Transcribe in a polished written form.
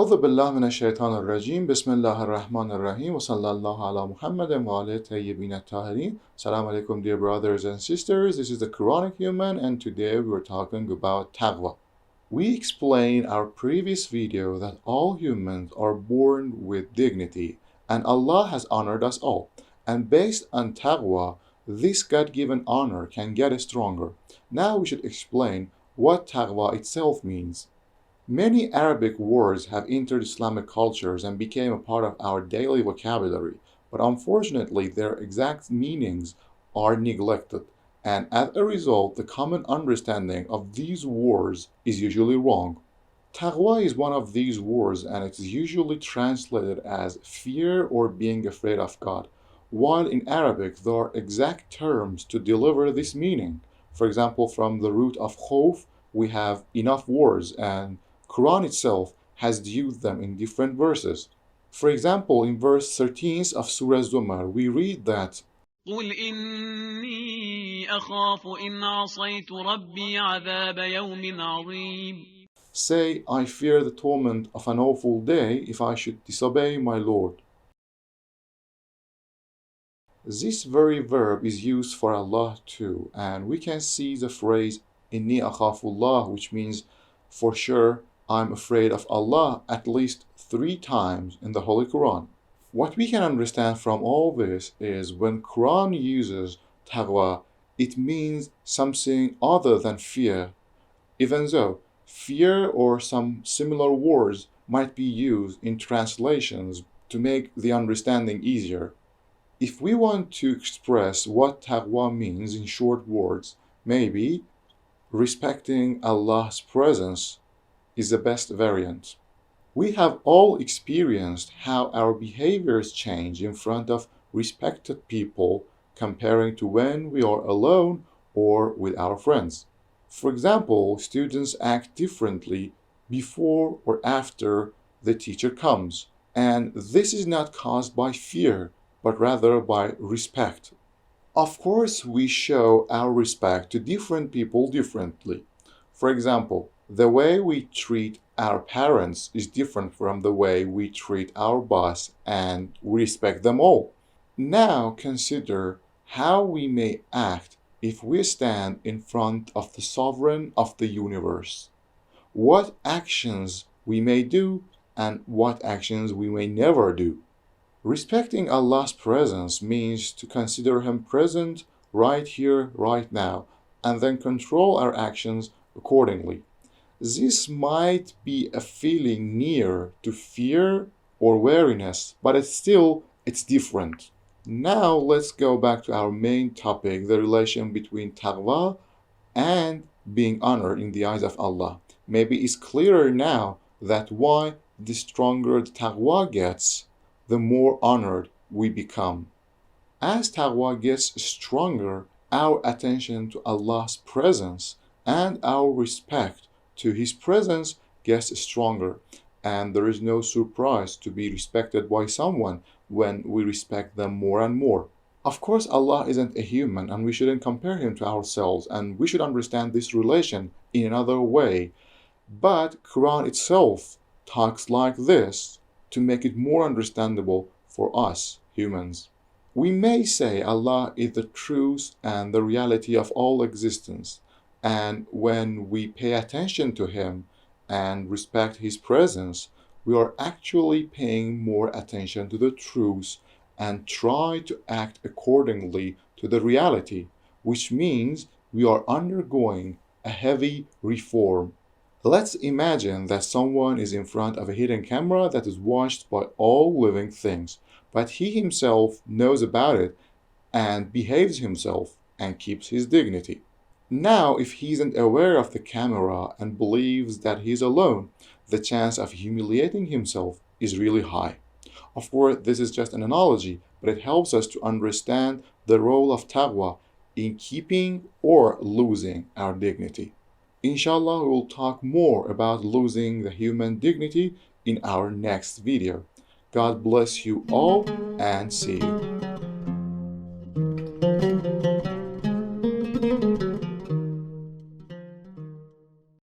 أعوذ بالله من الشيطان الرجيم بسم الله الرحمن الرحيم وصلى الله على محمد وعلى الطيبين الطاهرين. Assalamu alaikum, dear brothers and sisters. This is the Quranic Human, and today we're talking about Taqwa. We explained in our previous video that all humans are born with dignity and Allah has honored us all. And based on Taqwa, this God-given honor can get stronger. Now we should explain what Taqwa itself means. Many Arabic words have entered Islamic cultures and became a part of our daily vocabulary, but unfortunately their exact meanings are neglected, and as a result the common understanding of these words is usually wrong. Taqwa is one of these words, and it is usually translated as fear or being afraid of God, while in Arabic there are exact terms to deliver this meaning. For example, from the root of khawf we have enough words, and Quran itself has used them in different verses. For example, in verse 13 of Surah Zumar, we read that قل إني أخاف إن عصيت ربي عذاب يوم عظيم. Say, I fear the torment of an awful day if I should disobey my Lord. This very verb is used for Allah too, and we can see the phrase إني أخاف الله, which means for sure I'm afraid of Allah, at least 3 times in the Holy Quran. What we can understand from all this is when Quran uses taqwa, it means something other than fear, even though fear or some similar words might be used in translations to make the understanding easier. If we want to express what taqwa means in short words, maybe respecting Allah's presence is the best variant. We have all experienced how our behaviors change in front of respected people comparing to when we are alone or with our friends. For example, students act differently before or after the teacher comes, and this is not caused by fear, but rather by respect. Of course, we show our respect to different people differently. For example, the way we treat our parents is different from the way we treat our boss, and we respect them all. Now consider how we may act if we stand in front of the sovereign of the universe. What actions we may do and what actions we may never do. Respecting Allah's presence means to consider Him present right here, right now, and then control our actions accordingly. This might be a feeling near to fear or wariness, but it's different. Now let's go back to our main topic, the relation between taqwa and being honored in the eyes of Allah. Maybe it's clearer now that why the stronger the taqwa gets, the more honored we become. As taqwa gets stronger, our attention to Allah's presence and our respect to His presence gets stronger, and there is no surprise to be respected by someone when we respect them more and more. Of course, Allah isn't a human, and we shouldn't compare Him to ourselves, and we should understand this relation in another way. But Quran itself talks like this to make it more understandable for us humans. We may say Allah is the truth and the reality of all existence, and when we pay attention to Him and respect His presence, we are actually paying more attention to the truth and try to act accordingly to the reality, which means we are undergoing a heavy reform. Let's imagine that someone is in front of a hidden camera that is watched by all living things, but he himself knows about it and behaves himself and keeps his dignity. Now, if he isn't aware of the camera and believes that he is alone, the chance of humiliating himself is really high. Of course, this is just an analogy, but it helps us to understand the role of taqwa in keeping or losing our dignity. Inshallah, we will talk more about losing the human dignity in our next video. God bless you all, and see you.